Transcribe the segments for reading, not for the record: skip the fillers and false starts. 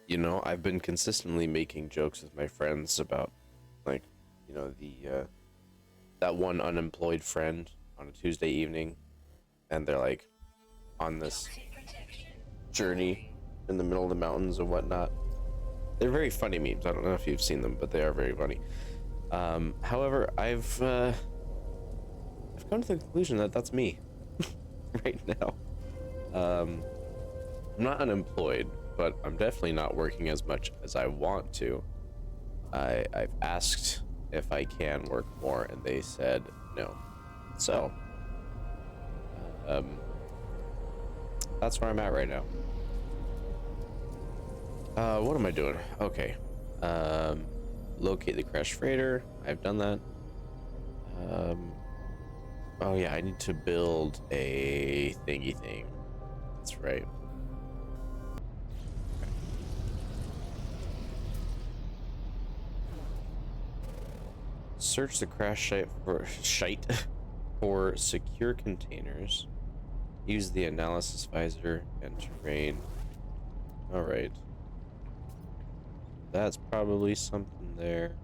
You know, I've been consistently making jokes with my friends about, like, you know, the that one unemployed friend on a Tuesday evening, and they're like on this journey in the middle of the mountains and whatnot. They're very funny memes. I don't know if you've seen them, but they are very funny. However, I've come to the conclusion that that's me right now. I'm not unemployed, but I'm definitely not working as much as I want to. I've asked if I can work more, and they said no. So, that's where I'm at right now. What am I doing? Okay. Locate the crashed freighter. I've done that. Oh yeah, I need to build a thingy thing. That's right. Search the crash site for secure containers. Use the analysis visor and terrain. All right. That's probably something there.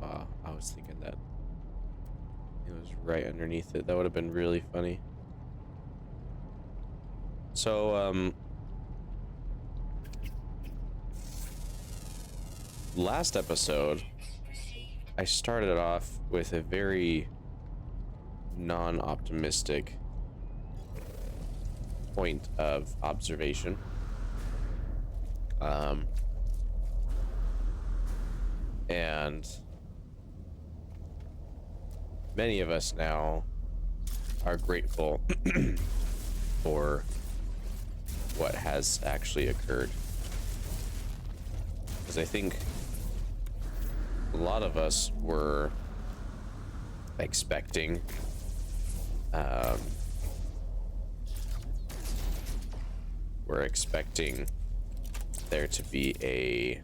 I was thinking that it was right underneath it. That would have been really funny. So, last episode, I started off with a very non-optimistic point of observation. And many of us now are grateful for what has actually occurred. Because I think a lot of us were expecting there to be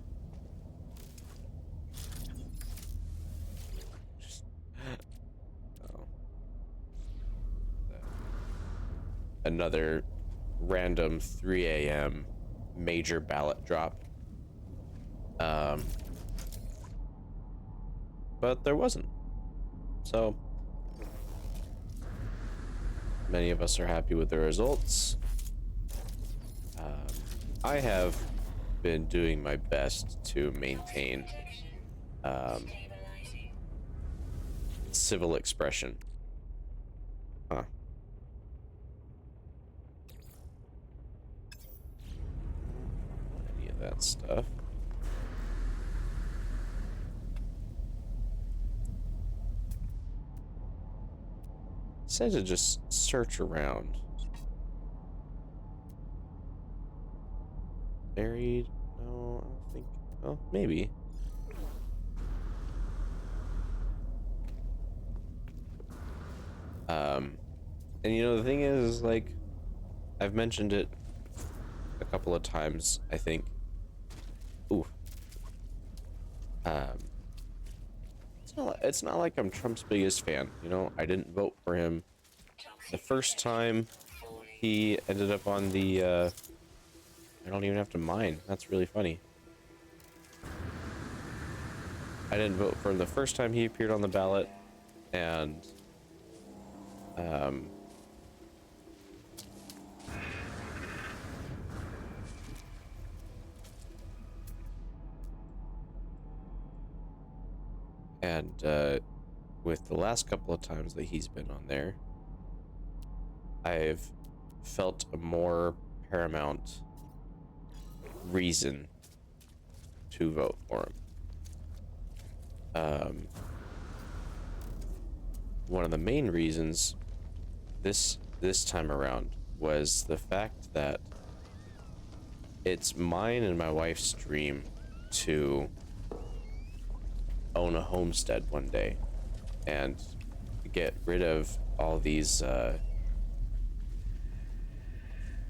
another random 3 a.m. major ballot drop. But there wasn't. So many of us are happy with the results. I have been doing my best to maintain civil expression. Huh. Any of that stuff. Said to just search around. Buried? No, I don't think. Oh, maybe. And you know, the thing is, like, I've mentioned it a couple of times, I think. Ooh. It's not like I'm Trump's biggest fan, you know? I didn't vote for him the first time he ended up on the, I don't even have to mine. That's really funny. I didn't vote for him the first time he appeared on the ballot, and with the last couple of times that he's been on there, I've felt a more paramount reason to vote for him. One of the main reasons this time around was the fact that it's mine and my wife's dream to own a homestead one day and get rid of all these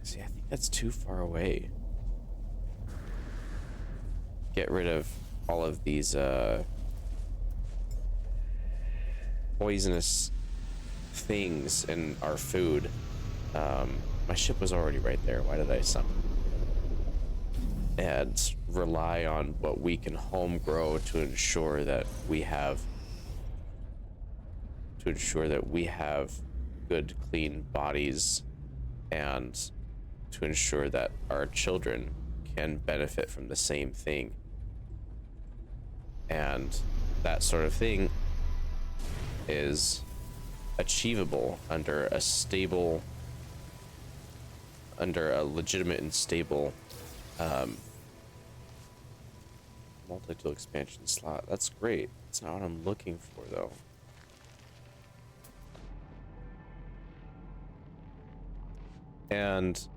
see, I think that's too far away. Get rid of all of these poisonous things in our food. My ship was already right there. Why did I summon? And rely on what we can home grow to ensure that we have good, clean bodies, and to ensure that our children can benefit from the same thing. And that sort of thing is achievable under a legitimate and stable multi-tool expansion slot. That's great. That's not what I'm looking for, though. And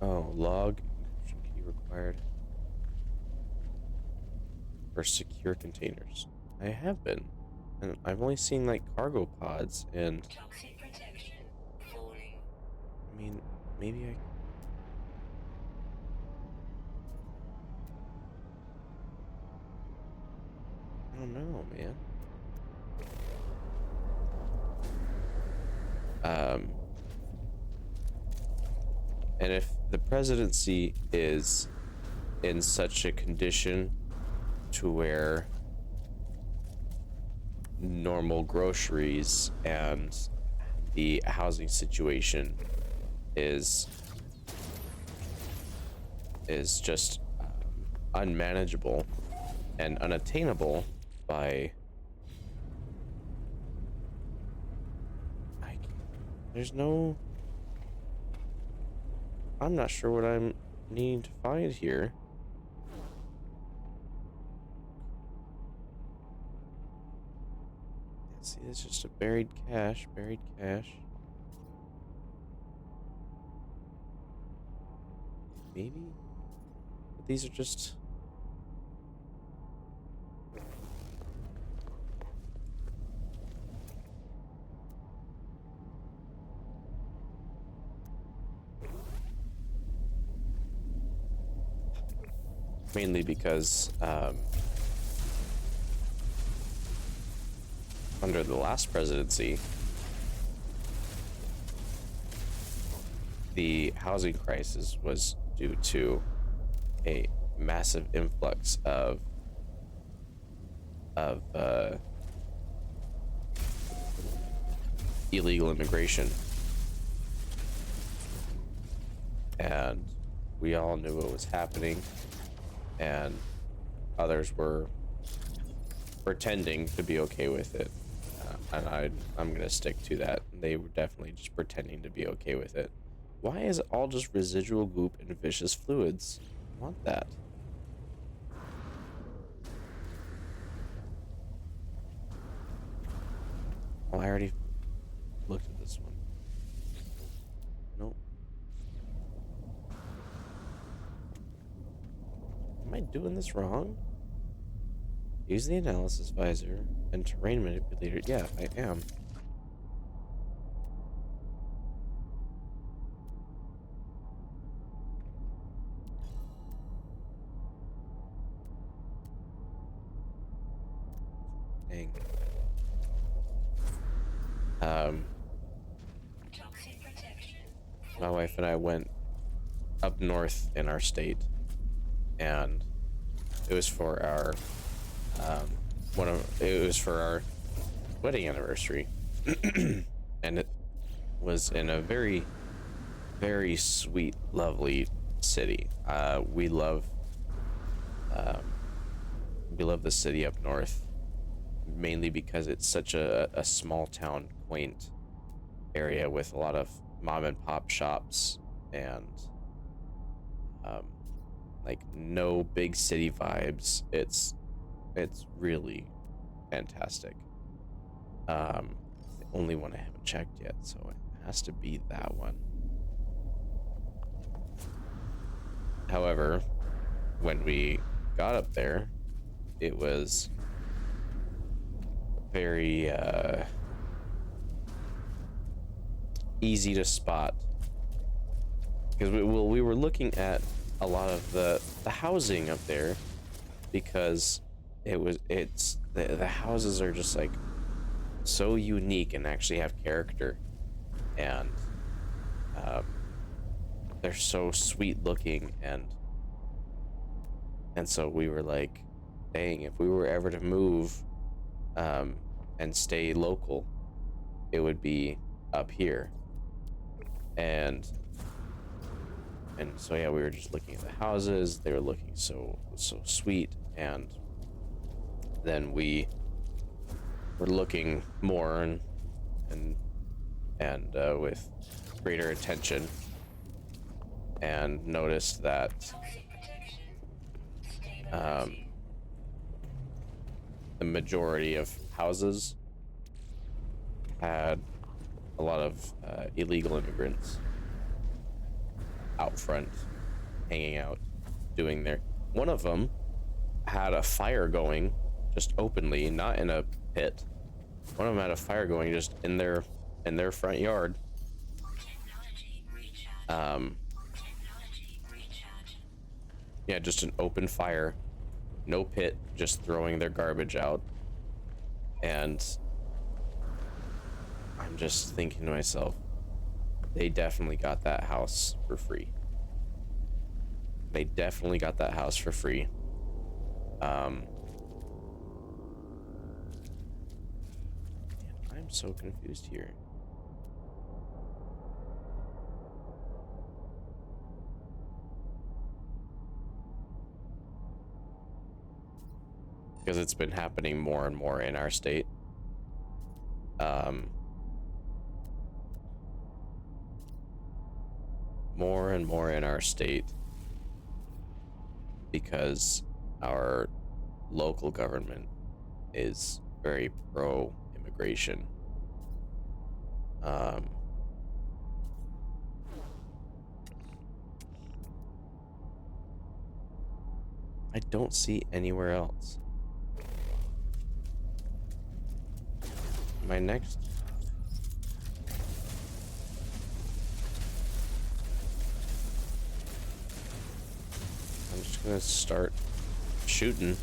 oh, log encryption key required for secure containers. I have been, and I've only seen like cargo pods and toxic protection falling. I mean, maybe I don't know, man. And if the presidency is in such a condition to where normal groceries and the housing situation is just unmanageable and unattainable by there's no I'm not sure what I'm needing to find here. See, it's just a buried cache. Maybe? But these are just... mainly because, under the last presidency, the housing crisis was due to a massive influx of illegal immigration, and we all knew what was happening, and others were pretending to be okay with it, and I'm gonna stick to that. They were definitely just pretending to be okay with it. Why is it all just residual goop and vicious fluids? I want that. Oh, I already looked at this one. Nope. Am I doing this wrong? Use the analysis visor and terrain manipulator. Yeah, I am. Dang. Toxic protection. My wife and I went up north in our state, and it was for our it was for our wedding anniversary. And it was in a very, very sweet, lovely city. We love the city up north, mainly because it's such a small town, quaint area with a lot of mom and pop shops and like no big city vibes. It's really fantastic. The only one I haven't checked yet, so it has to be that one. However, when we got up there, it was very easy to spot, because we were looking at a lot of the housing up there, because it's the houses are just like so unique and actually have character, and um, they're so sweet looking, and so we were like, dang, if we were ever to move um, and stay local, it would be up here. And so yeah, we were just looking at the houses. They were looking so sweet, and then we were looking more and with greater attention, and noticed that Toxic protection. um, Stabilizing. the majority of houses had a lot of illegal immigrants out front, hanging out, doing their. One of them had a fire going just openly, not in a pit. One of them had a fire going just in their front yard. Technology recharge. Um, Technology recharge. yeah, just an open fire, no pit, just throwing their garbage out. And I'm just thinking to myself, they definitely got that house for free. They definitely got that house for free. Man, I'm so confused here. Because it's been happening more and more in our state. More and more in our state, because our local government is very pro immigration. I don't see anywhere else. My next. I'm just gonna start shooting.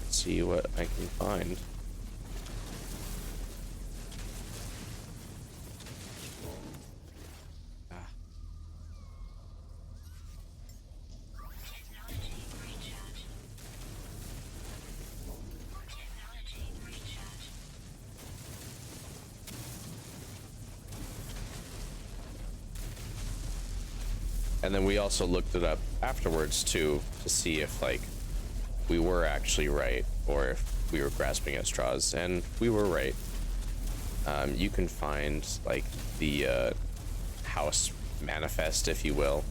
See what I can find. Technology recharge. Technology recharge. And then we also looked it up afterwards too, to see if like we were actually right, or if we were grasping at straws, and we were right. You can find like the house manifest, if you will,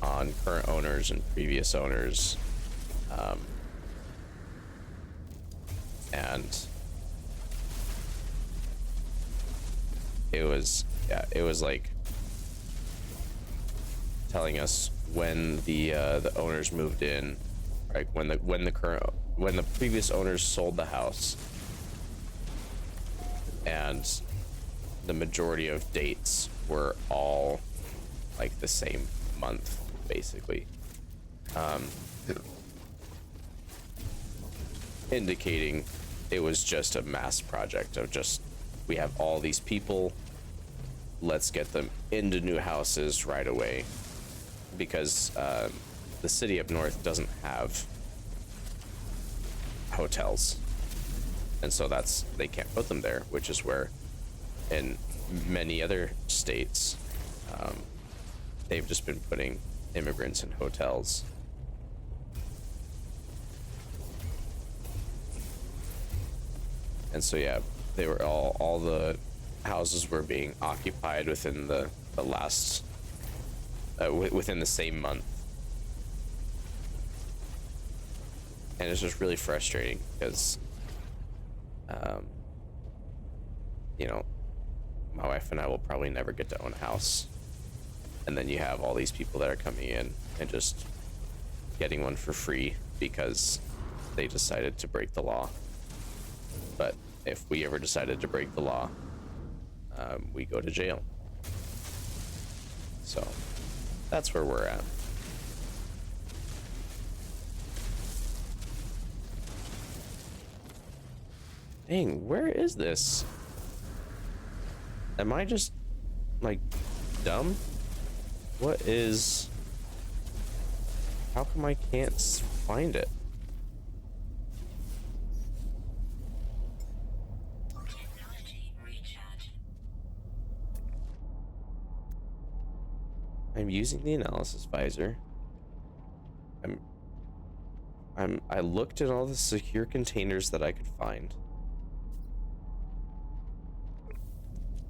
on current owners and previous owners, and it was like telling us when the owners moved in, like when the previous owners sold the house, and the majority of dates were all like the same month, basically, indicating it was just a mass project of just, we have all these people, let's get them into new houses right away, because the city up north doesn't have hotels, and so they can't put them there, which is where in many other states they've just been putting immigrants in hotels. And so yeah, they were all the houses were being occupied within the last within the same month. And it's just really frustrating because you know, my wife and I will probably never get to own a house, and then you have all these people that are coming in and just getting one for free because they decided to break the law. But if we ever decided to break the law, we go to jail. So that's where we're at. Dang, where is this? Am I just, like, dumb? What is... How come I can't find it? Technology recharge. I'm using the analysis visor. I looked at all the secure containers that I could find.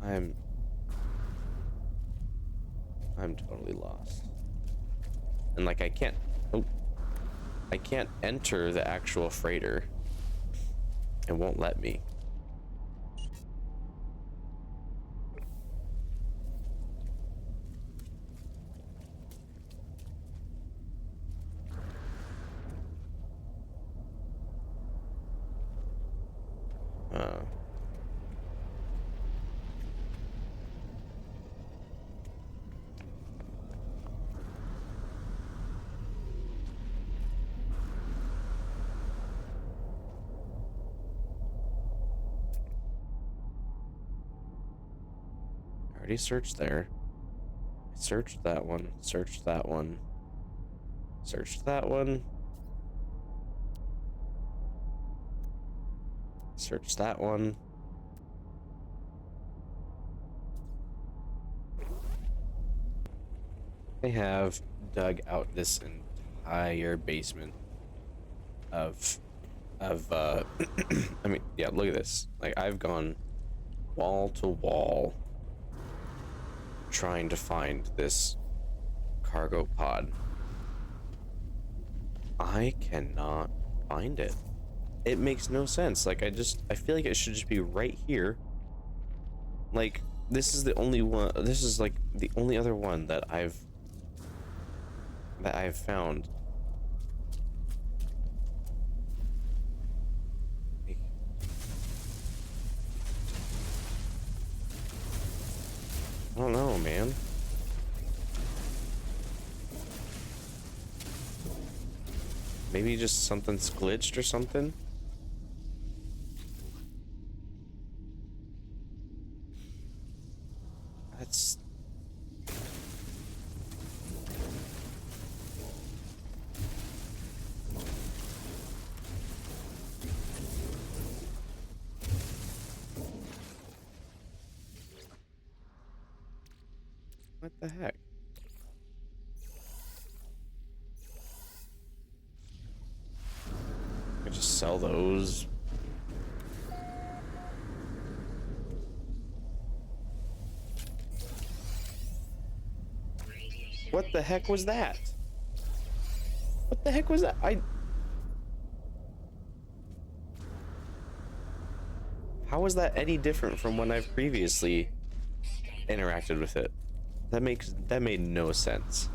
I'm totally lost. And like I can't enter the actual freighter. It won't let me. Uh I already searched there. I searched that one, searched that one, searched that one, searched that one. They have dug out this entire basement of I mean, yeah, look at this. Like I've gone wall to wall trying to find this cargo pod. I cannot find it. It makes no sense. Like I feel like it should just be right here. Like this is the only one, this is like the only other one that I've found. Like, I don't know, man. Maybe just something's glitched or something. That's... What the heck? I just sell those. What the heck was that? What the heck was that? How was that any different from when I've previously interacted with it? That made no sense.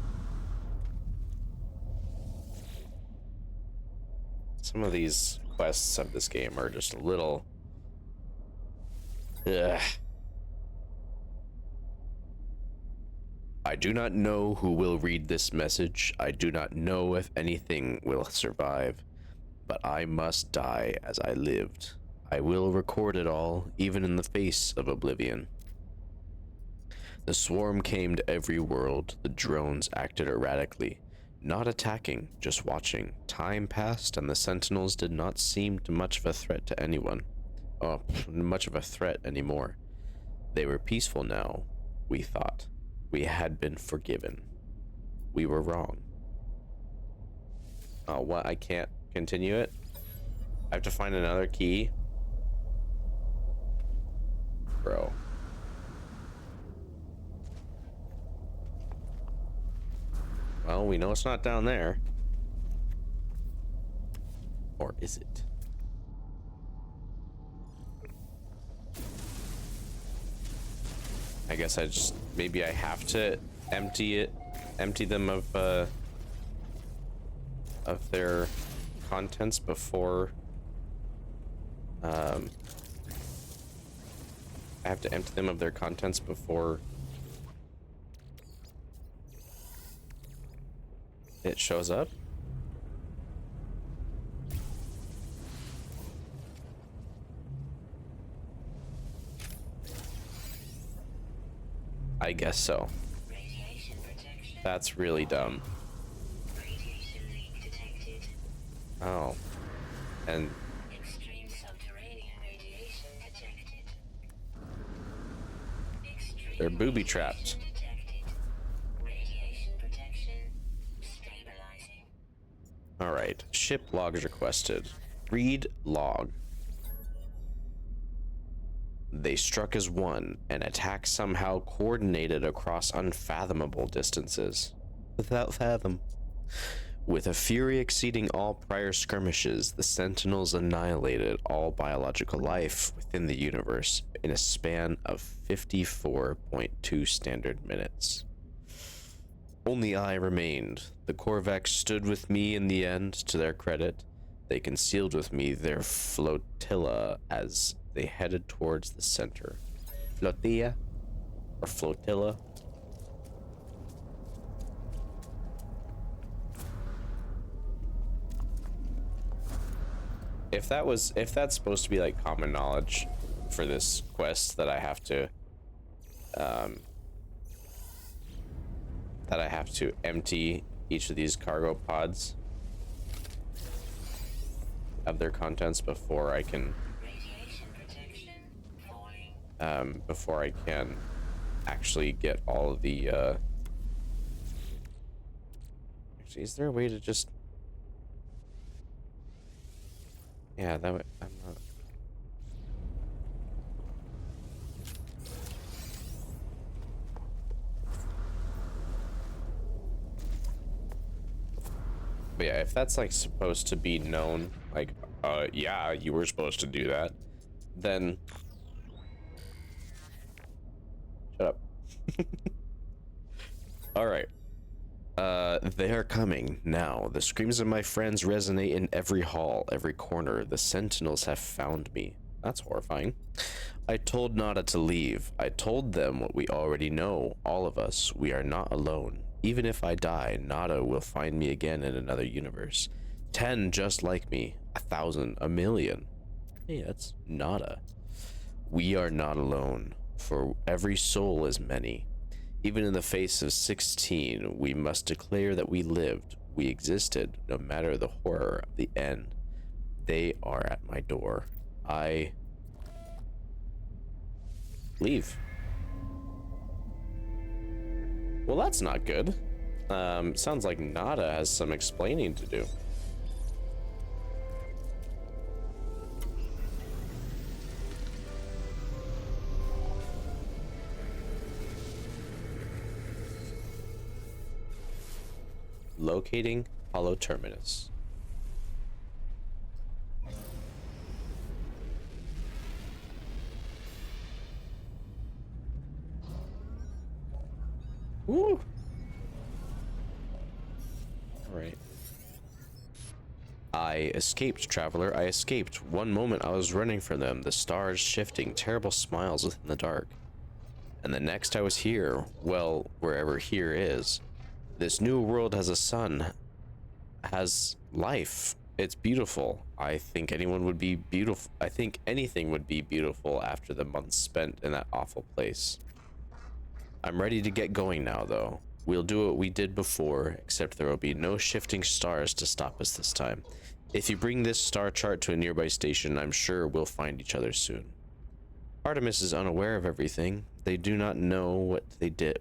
Some of these quests of this game are just a little... Ugh. I do not know who will read this message. I do not know if anything will survive, but I must die as I lived. I will record it all, even in the face of oblivion. The swarm came to every world. The drones acted erratically, not attacking, just watching. Time passed, and the sentinels did not seem much of a threat to anyone. Oh, much of a threat anymore. They were peaceful now, we thought. We had been forgiven. We were wrong. Oh, what? I can't continue it? I have to find another key? Bro. Well, we know it's not down there. Or is it? I guess maybe I have to empty them of their contents before, I have to empty them of their contents before it shows up. I guess so. Radiation protection. That's really dumb. Radiation leak detected. Oh. And Extreme subterranean radiation detected. Extreme they're booby-trapped. radiation detected. Radiation protection stabilizing. Alright. Ship logs requested. Read log. They struck as one, and attack somehow coordinated across unfathomable distances. Without fathom. With a fury exceeding all prior skirmishes, the Sentinels annihilated all biological life within the universe in a span of 54.2 standard minutes. Only I remained. The Korvax stood with me in the end, to their credit. They concealed with me their flotilla as they headed towards the center. Flotilla? Or flotilla? If that's supposed to be like common knowledge for this quest that I have to empty each of these cargo pods of their contents before I can Radiation protection falling. before I can actually get all of the actually, is there a way to just, yeah, that way I'm not. But yeah, if that's like supposed to be known, like, yeah, you were supposed to do that, then shut up. All right. They are coming now. The screams of my friends resonate in every hall, every corner. The Sentinels have found me. That's horrifying. I told Nada to leave. I told them what we already know, all of us. We are not alone. Even if I die, Nada will find me again in another universe. 10 just like me. 1,000, a million. Hey, that's Nada. We are not alone, for every soul is many. Even in the face of 16, we must declare that we lived, we existed, no matter the horror of the end. They are at my door. I leave. Well, that's not good. Sounds like Nada has some explaining to do. Locating Hollow Terminus. Woo! Alright. I escaped, traveler. I escaped. One moment I was running from them, the stars shifting, terrible smiles within the dark. And the next I was here, well, wherever here is. This new world has a sun, has life. It's beautiful. I think anyone would be beautiful. I think anything would be beautiful after the months spent in that awful place. I'm ready to get going now, though. We'll do what we did before, except there will be no shifting stars to stop us this time. If you bring this star chart to a nearby station, I'm sure we'll find each other soon. Artemis is unaware of everything. They do not know what they did,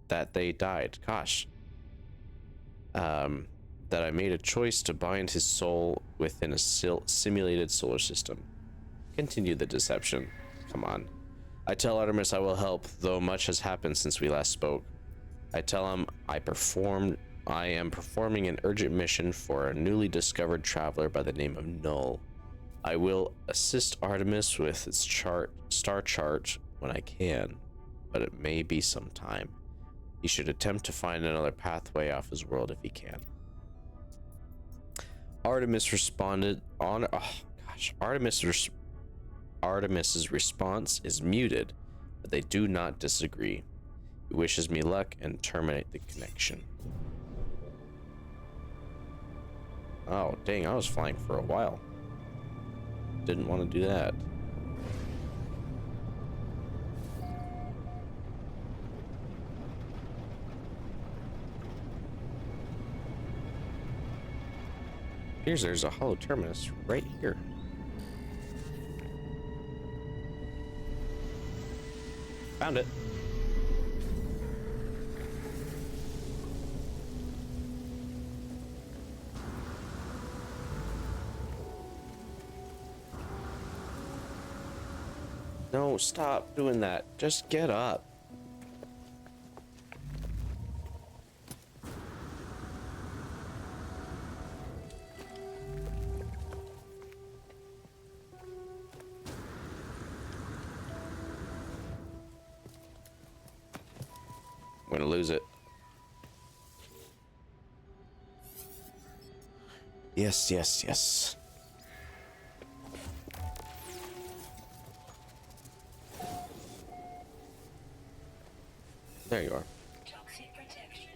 that they died. Gosh. That I made a choice to bind his soul within a simulated solar system. Continue the deception. Come on. I tell Artemis I will help, though much has happened since we last spoke. I tell him I am performing an urgent mission for a newly discovered traveler by the name of Null. I will assist Artemis with its star chart when I can, but it may be some time. He should attempt to find another pathway off his world if he can. Artemis responded on. Oh gosh, Artemis's response is muted, but they do not disagree. He wishes me luck and terminate the connection. Oh dang! I was flying for a while. Didn't want to do that. Appears there's a hollow terminus right here. Found it. No, stop doing that. Just get up. I'm gonna lose it. Yes, yes, yes. There you are. Toxic protection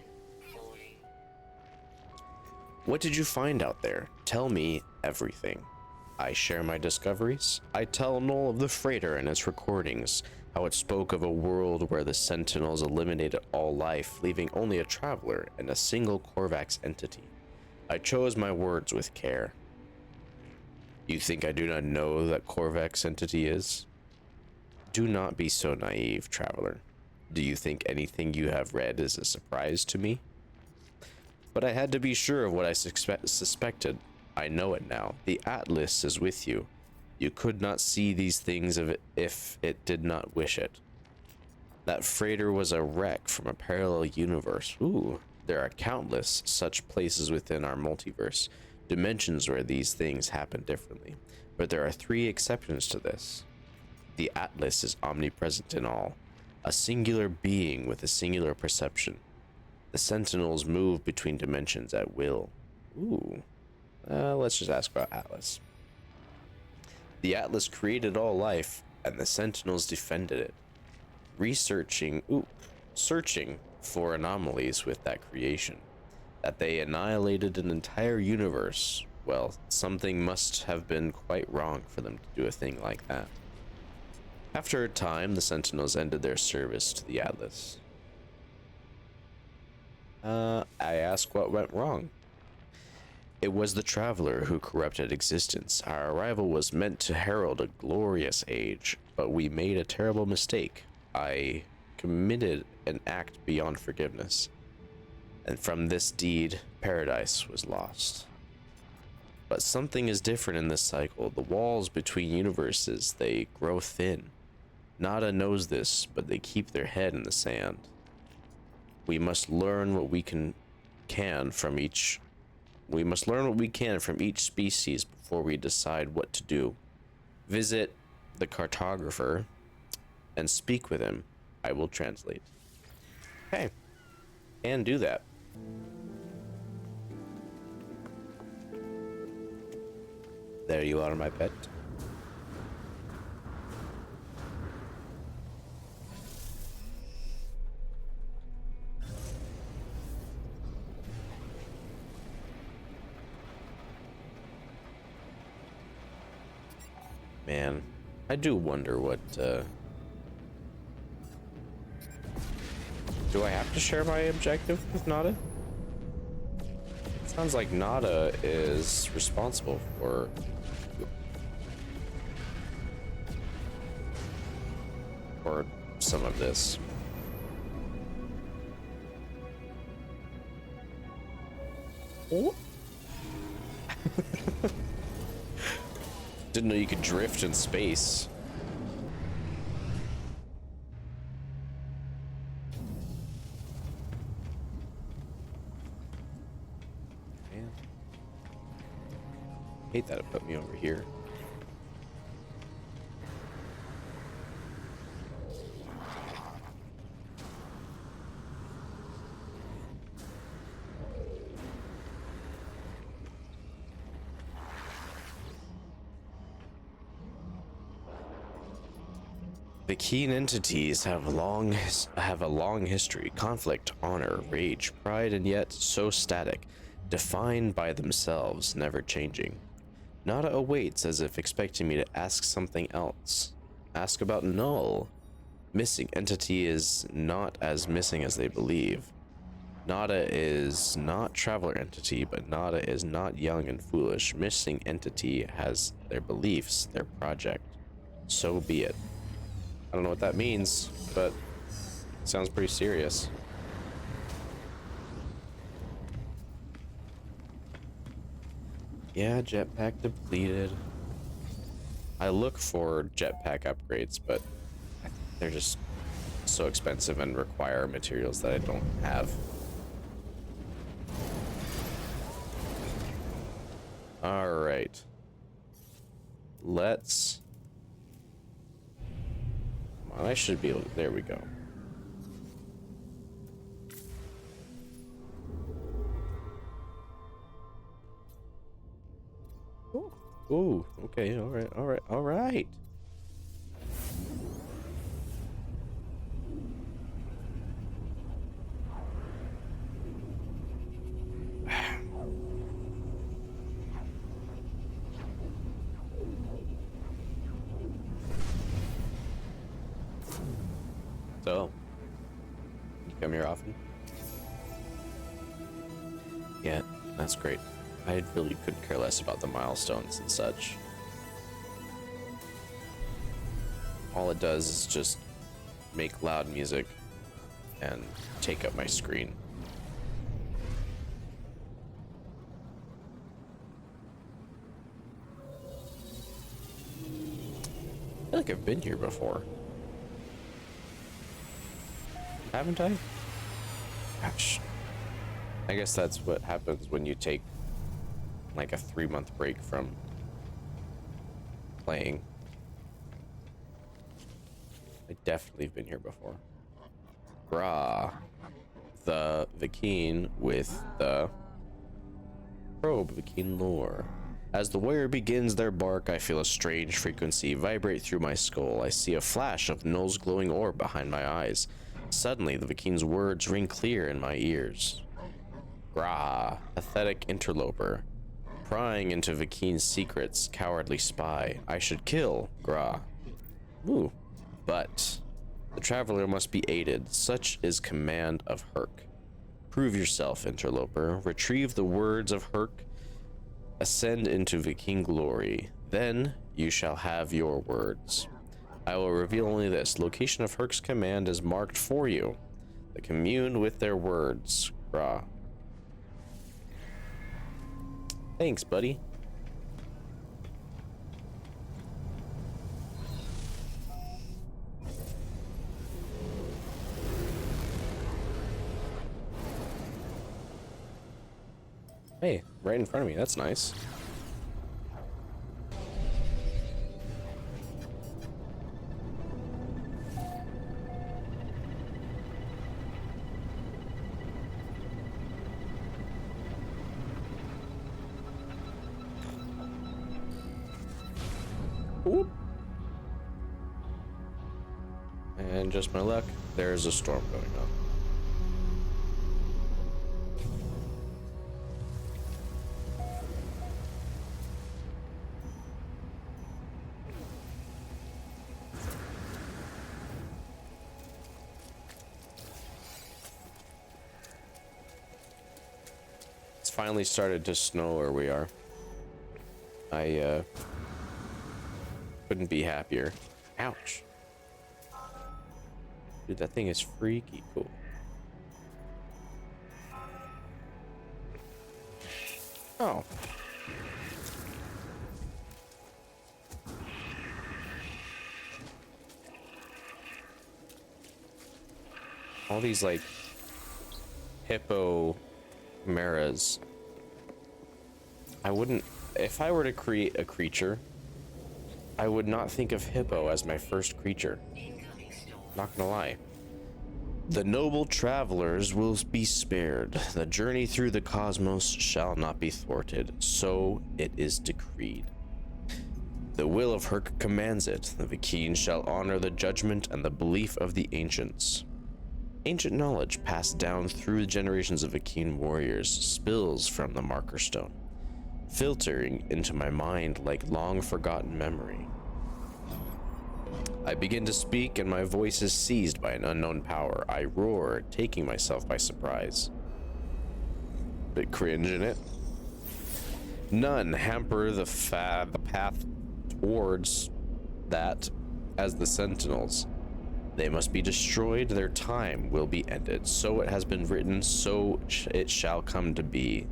falling. What did you find out there? Tell me everything. I share my discoveries. I tell Noel of the freighter and its recordings, how it spoke of a world where the Sentinels eliminated all life, leaving only a traveler and a single Korvax entity. I chose my words with care. You think I do not know that Korvax entity is? Do not be so naive, traveler. Do you think anything you have read is a surprise to me? But I had to be sure of what I suspected. I know it now. The Atlas is with you. You could not see these things if it did not wish it. That freighter was a wreck from a parallel universe. Ooh, there are countless such places within our multiverse, dimensions where these things happen differently. But there are 3 exceptions to this. The Atlas is omnipresent in all, a singular being with a singular perception. The Sentinels move between dimensions at will. Ooh. Let's just ask about Atlas. The Atlas created all life, and the Sentinels defended it, searching for anomalies with that creation. That they annihilated an entire universe. Well, something must have been quite wrong for them to do a thing like that. After a time, the Sentinels ended their service to the Atlas. I ask what went wrong. It was the traveler who corrupted existence. Our arrival was meant to herald a glorious age, but we made a terrible mistake. I committed an act beyond forgiveness, and from this deed, paradise was lost. But something is different in this cycle. The walls between universes, they grow thin. Nada knows this, but they keep their head in the sand. We must learn what we can from each species before we decide what to do. Visit the cartographer and speak with him. I will translate. Okay. And do that. There you are, my pet. Man, I do wonder what, do I have to share my objective with Nada? It sounds like Nada is responsible for some of this. Oh. Didn't know you could drift in space. Man. Hate that it put me over here. The keen entities have a long history, conflict, honor, rage, pride, and yet so static, defined by themselves, never changing. Nada awaits as if expecting me to ask something else. Ask about Null. Missing entity is not as missing as they believe. Nada is not traveler entity, but Nada is not young and foolish. Missing entity has their beliefs, their project. So be it. I don't know what that means, but it sounds pretty serious. Yeah, jetpack depleted. I look for jetpack upgrades, but they're just so expensive and require materials that I don't have. All right. Let's... I should be able to... There we go. Ooh, okay, all right, all right, all right. So, you come here often? Yeah, that's great. I really couldn't care less about the milestones and such. All it does is just make loud music and take up my screen. I feel like I've been here before. Haven't I? Gosh. I guess that's what happens when you take like a 3-month break from playing. I definitely have been here before. Grah. The Vikeen with the probe Vikeen lore. As the warrior begins their bark, I feel a strange frequency vibrate through my skull. I see a flash of Null's glowing orb behind my eyes. Suddenly, the Vikeen's words ring clear in my ears. Grah, pathetic interloper. Prying into Vikeen's secrets, cowardly spy. I should kill Grah. Ooh. But the traveler must be aided. Such is command of Herc. Prove yourself, interloper. Retrieve the words of Herc. Ascend into Vikeen glory. Then you shall have your words. I will reveal only this. Location of Herc's command is marked for you. The commune with their words. Grah. Thanks, buddy. Hey, right in front of me. That's nice. Whoop. And just my luck, there's a storm going on. It's finally started to snow where we are. I couldn't be happier. Ouch. Dude, that thing is freaky cool. Oh. All these, like, hippo chimeras. I wouldn't... If I were to create a creature, I would not think of hippo as my first creature. Not gonna lie. The noble travelers will be spared. The journey through the cosmos shall not be thwarted. So it is decreed. The will of Herc commands it. The Vikeen shall honor the judgment and the belief of the ancients. Ancient knowledge passed down through the generations of Vikeen warriors spills from the marker stone, filtering into my mind like long-forgotten memory. I begin to speak and my voice is seized by an unknown power. I roar, taking myself by surprise. Bit cringe in it. None hamper the path towards that as the sentinels. They must be destroyed, their time will be ended. So it has been written, so it shall come to be.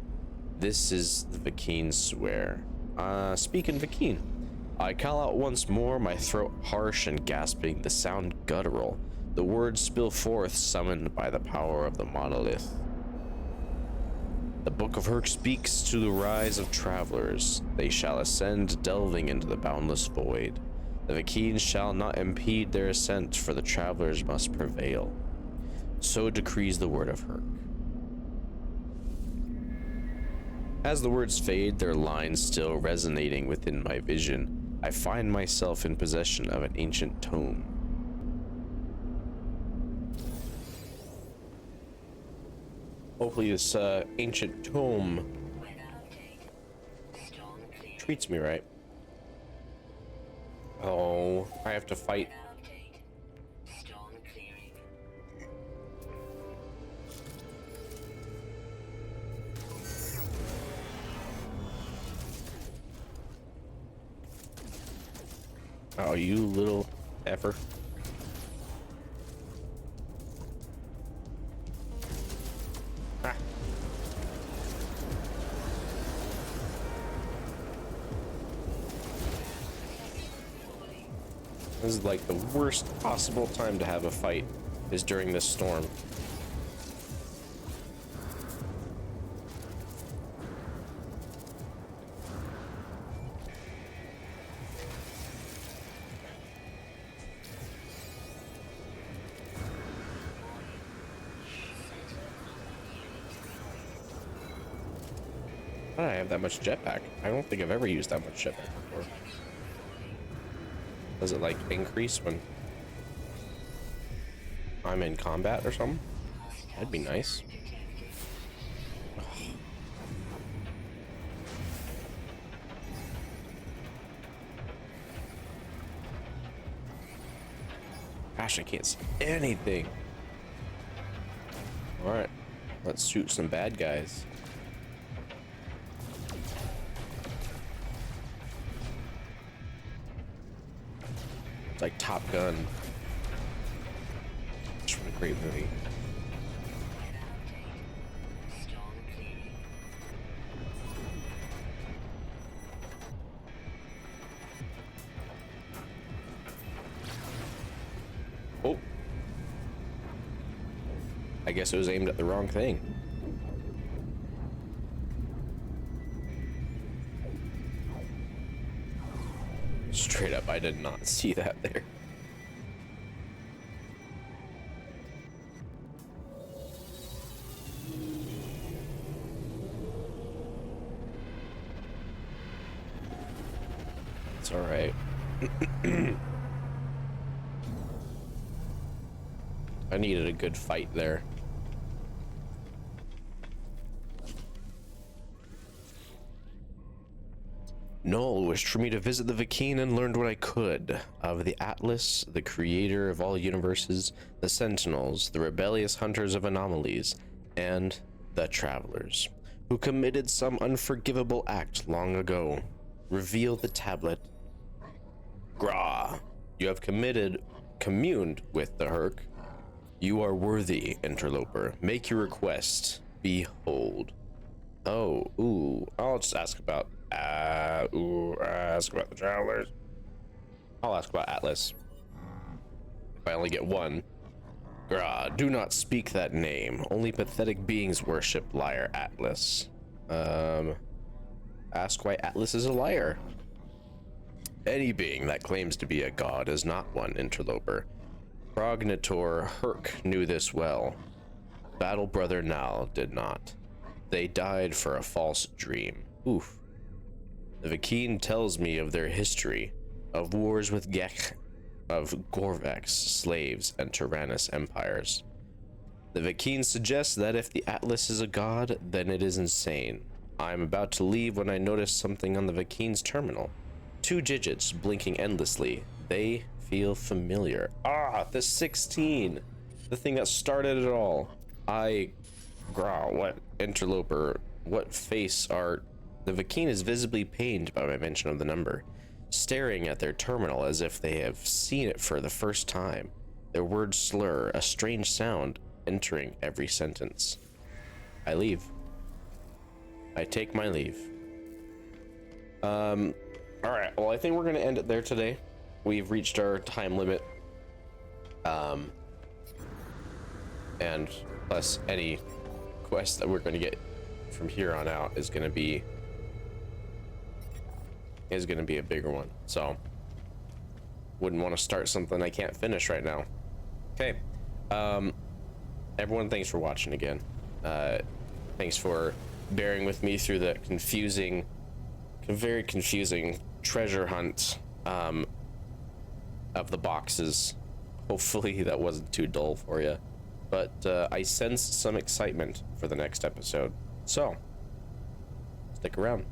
This is the Vakeen's swear. Speaking Vakeen, I call out once more, my throat harsh and gasping, the sound guttural. The words spill forth, summoned by the power of the monolith. The Book of Herc speaks to the rise of travelers. They shall ascend, delving into the boundless void. The Vakeen shall not impede their ascent, for the travelers must prevail. So decrees the word of Herc. As the words fade, their lines still resonating within my vision, I find myself in possession of an ancient tome. Hopefully this ancient tome treats me right. Oh, I have to fight. Oh, you little effer. Ah. This is like the worst possible time to have a fight, is during this storm. I don't have that much jetpack. I don't think I've ever used that much jetpack before. Does it like increase when I'm in combat or something? That'd be nice. Gosh, I can't see anything. All right, let's shoot some bad guys. It's like Top Gun. It's a great movie. Oh. I guess it was aimed at the wrong thing. Straight up, I did not see that there. It's all right. I needed a good fight there. Noel wished for me to visit the Vakeen and learned what I could of the Atlas, the creator of all universes, the Sentinels, the rebellious hunters of anomalies, and the Travelers, who committed some unforgivable act long ago. Reveal the tablet. Gra, you have communed with the Herc. You are worthy, interloper. Make your request. Behold. Oh, ooh. I'll just ask about ask about the Travelers. I'll ask about Atlas. If I only get one. Gra, do not speak that name. Only pathetic beings worship liar Atlas. Ask why Atlas is a liar. Any being that claims to be a god is not one, interloper. Progenitor Herc knew this well. Battle Brother Nal did not. They died for a false dream. Oof. The Vakeen tells me of their history, of wars with Gek, of Gorvax, slaves, and tyrannous empires. The Vakeen suggests that if the Atlas is a god, then it is insane. I am about to leave when I notice something on the Vakeen's terminal. 2 digits blinking endlessly. They feel familiar. Ah, the 16. The thing that started it all. What? Interloper. What face are... The Vakeen is visibly pained by my mention of the number, staring at their terminal as if they have seen it for the first time. Their words slur, a strange sound entering every sentence. I leave. I take my leave. All right, well, I think we're gonna end it there today. We've reached our time limit. And plus any quest that we're gonna get from here on out is gonna be a bigger one. So wouldn't want to start something I can't finish right now. Okay. Everyone, thanks for watching again. Thanks for bearing with me through the very confusing treasure hunt of the boxes. Hopefully that wasn't too dull for you, but I sensed some excitement for the next episode, so stick around.